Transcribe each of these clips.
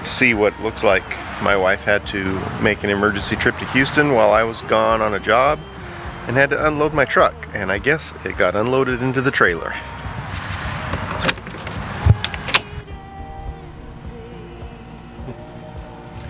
see what looks like my wife had to make an emergency trip to Houston while I was gone on a job and had to unload my truck, and I guess it got unloaded into the trailer.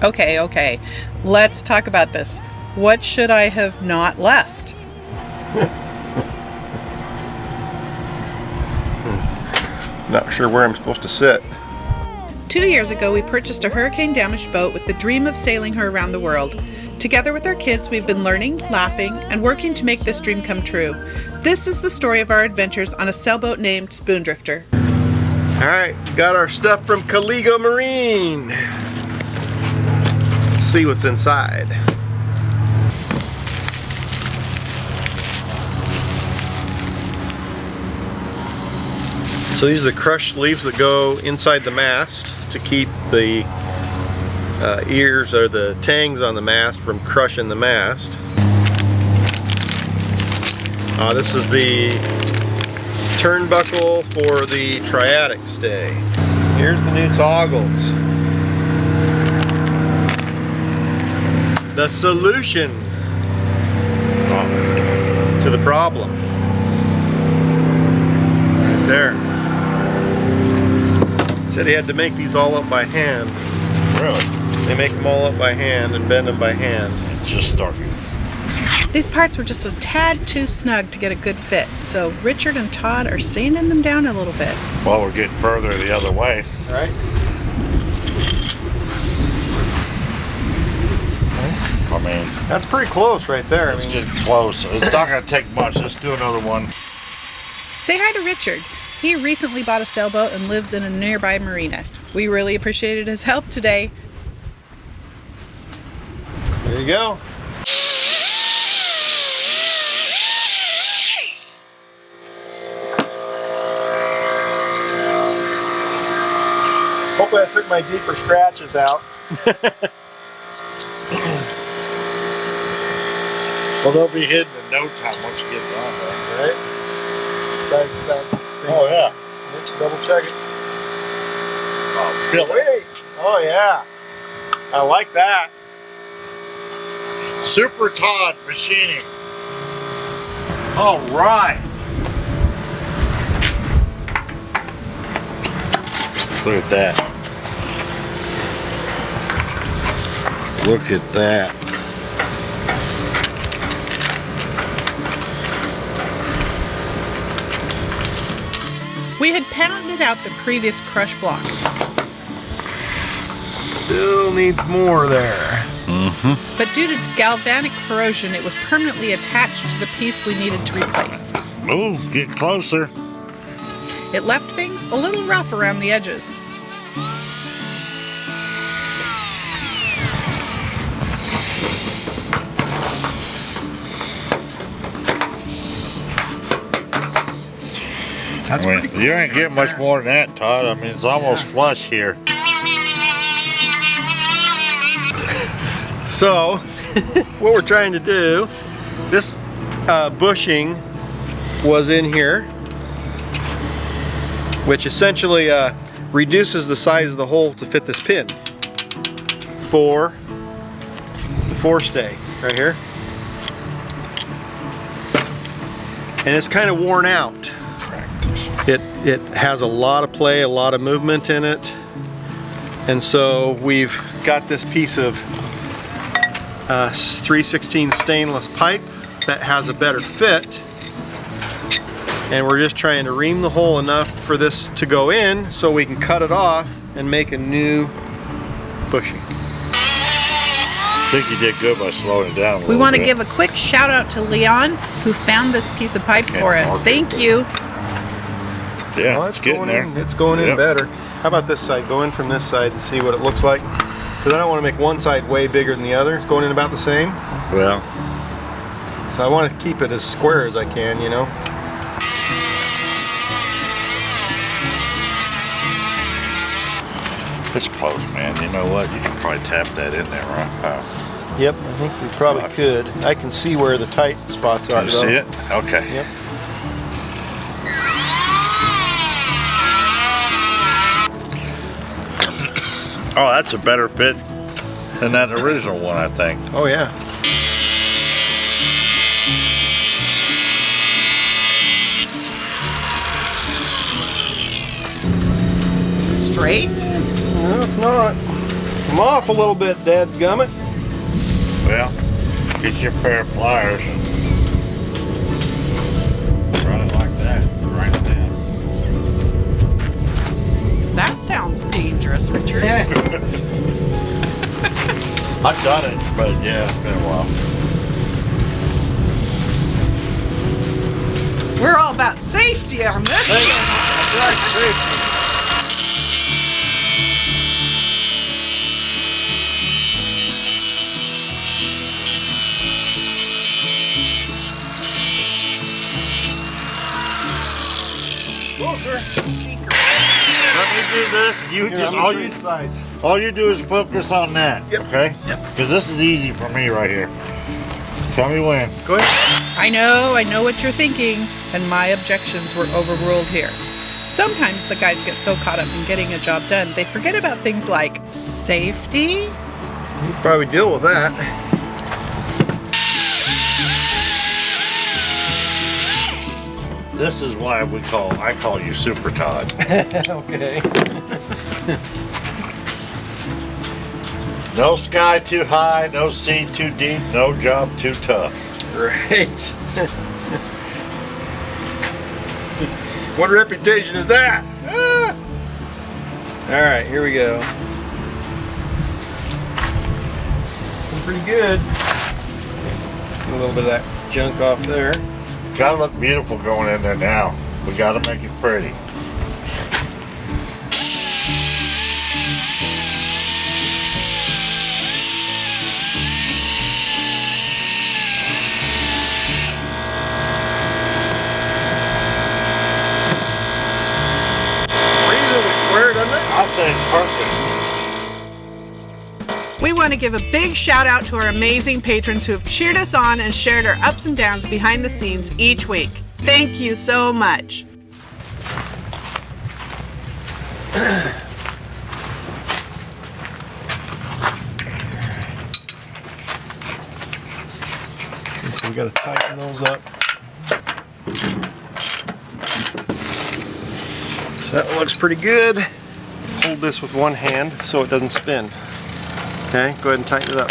Okay, let's talk about this. What should I have not left? Not sure where I'm supposed to sit. 2 years ago, we purchased a hurricane-damaged boat with the dream of sailing her around the world. Together with our kids, we've been learning, laughing, and working to make this dream come true. This is the story of our adventures on a sailboat named Spoondrifter. Alright, got our stuff from Colligo Marine. Let's see what's inside. So these are the crush sleeves that go inside the mast to keep the ears or the tangs on the mast from crushing the mast. This is the turnbuckle for the triadic stay. Here's the new toggles. The solution to the problem. Right there. Said he had to make these all up by hand. Really? They make them all up by hand and bend them by hand. It's just starting. These parts were just a tad too snug to get a good fit, so Richard and Todd are sanding them down a little bit. Well, we're getting further the other way. All right. I mean, That's pretty close right there. it's getting close. It's not going to take much. Let's do another one. Say hi to Richard. He recently bought a sailboat and lives in a nearby marina. We really appreciated his help today. There you go. Hopefully I took my deeper scratches out. Well, they'll be hidden in no time once you get it on there. Right? Oh, yeah. Let's double check it. Oh, silly. Sweet. Oh, yeah. I like that. Super Todd machining. All right. Look at that. Look at that. We had pounded out the previous crush block. Still needs more there. Mm-hmm. But due to galvanic corrosion, it was permanently attached to the piece we needed to replace. Oh, get closer. It left things a little rough around the edges. That's I mean, pretty cool. you ain't getting much more than that, Todd. I mean, it's almost flush here. So, what we're trying to do, this bushing was in here, which essentially reduces the size of the hole to fit this pin for the forestay right here. And it's kind of worn out. It has a lot of play, a lot of movement in it, and so we've got this piece of 3/16 stainless pipe that has a better fit, and we're just trying to ream the hole enough for this to go in so we can cut it off and make a new bushing. I think you did good by slowing it down a little We want to bit. give a quick shout out to Leon, who found this piece of pipe for us. Thank you. Yeah, Well, it's getting going there. in, it's going in Yep. better. How about this side? Go in from this side and see what it looks like. Because I don't want to make one side way bigger than the other. It's going in about the same. Well, So I want to keep it as square as I can, you know. it's close, man. You know what? You can probably tap that in there, right? Yep, I think we probably Right. could. I can see where the tight spots are. Can you see it? Okay. Yep. Oh, that's a better fit than that original one, I think. Oh yeah. Straight? No, it's not. I'm off a little bit, dadgummit. Well, get your pair of pliers. Run it like that. Grind it down. That sounds dangerous, Richard. I've done it, but yeah, it's been a while. We're all about safety on this one. Right, safety. Closer. Let me do this. All you do is focus on that. Yep. Okay? Yep. Because this is easy for me right here. Tell me when. Go ahead. I know what you're thinking, and my objections were overruled here. Sometimes the guys get so caught up in getting a job done, they forget about things like safety. You probably deal with that. This is why I call you Super Todd. Okay. No sky too high, no sea too deep, no job too tough. Right. What reputation is that? Ah! All right, here we go. Pretty good. A little bit of that junk off there. Gotta look beautiful going in there now. We gotta make it pretty. Reasonably square, doesn't it? I'll say it's perfect. We want to give a big shout out to our amazing patrons who have cheered us on and shared our ups and downs behind the scenes each week. Thank you so much. So we got to tighten those up. So that looks pretty good. Hold this with one hand so it doesn't spin. Okay, go ahead and tighten it up.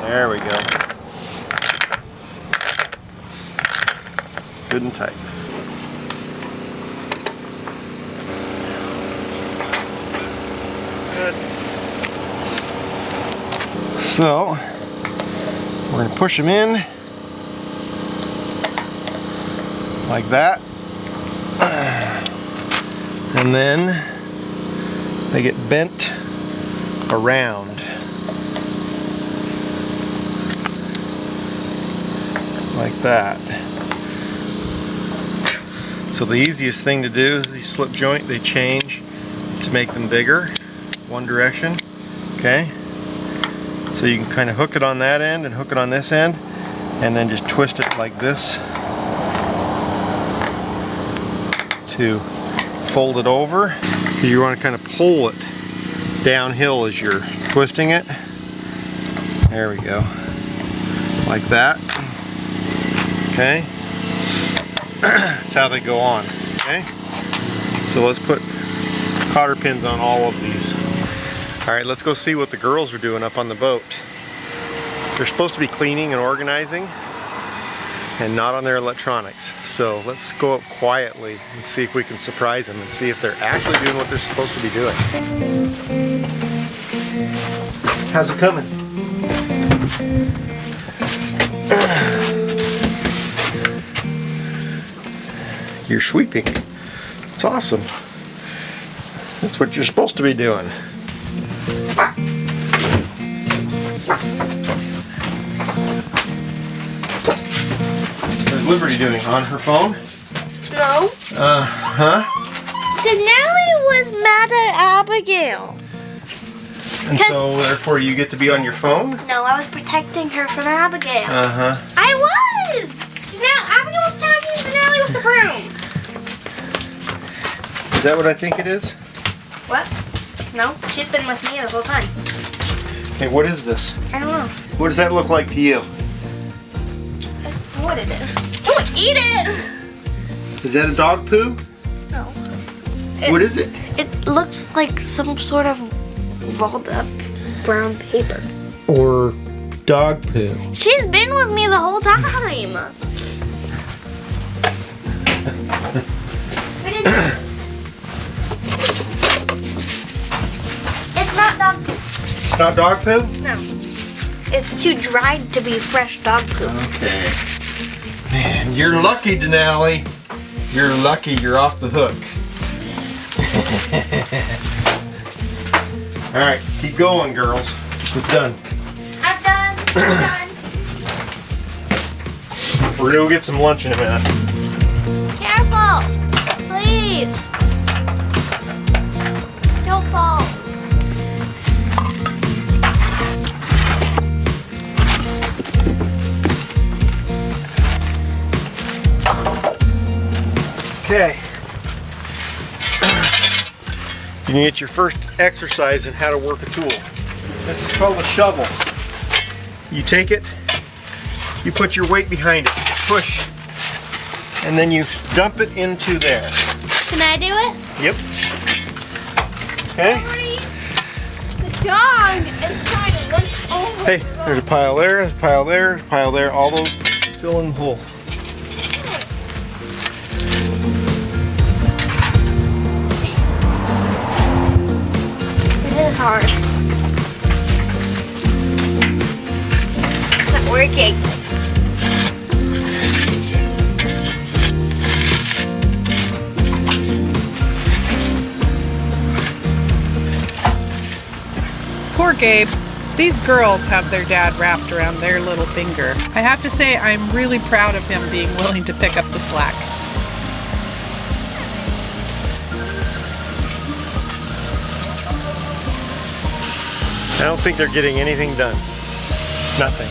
There we go. Good and tight. Good. So, we're going to push them in like that. And then they get bent around. Like that. So the easiest thing to do, these slip joint, they change to make them bigger, one direction, okay? So you can kind of hook it on that end and hook it on this end, and then just twist it like this to fold it over. You want to kind of pull it downhill as you're twisting it. There we go. Like that. Okay. That's how they go on. Okay. So let's put cotter pins on all of these. All right, let's go see what the girls are doing up on the boat. They're supposed to be cleaning and organizing and not on their electronics. So let's go up quietly and see if we can surprise them and see if they're actually doing what they're supposed to be doing. How's it coming? You're sweeping. It's awesome. That's what you're supposed to be doing. What's Liberty doing? On her phone? No. Denali was mad at Abigail. And so, therefore, you get to be on your phone? No, I was protecting her from Abigail. Uh-huh. I was! Now, Abigail was talking and Denali was the broom. Is that what I think it is? What? No, she's been with me the whole time. Okay, what is this? I don't know. What does that look like to you? I don't know what it is. Don't eat it! Is that a dog poo? No. What is it? It looks like some sort of rolled up brown paper. Or dog poo. She's been with me the whole time. What is it? It's not dog poo. It's not dog poo? No. It's too dried to be fresh dog poo. Okay. Man, you're lucky, Denali. You're lucky you're off the hook. All right, keep going, girls. It's done. I'm done. I'm done. We're gonna go get some lunch in a minute. Careful. Please. Don't fall. Okay. You can get your first exercise in how to work a tool. This is called a shovel. You take it, you put your weight behind it, push, and then you dump it into there. Can I do it? Yep. Okay. The dog is trying to lunge over. Hey, there's a pile there, there's a pile there, there's a pile there, all those fill in the hole. It is hard. It's not working. Poor Gabe. These girls have their dad wrapped around their little finger. I have to say I'm really proud of him being willing to pick up the slack. I don't think they're getting anything done. Nothing.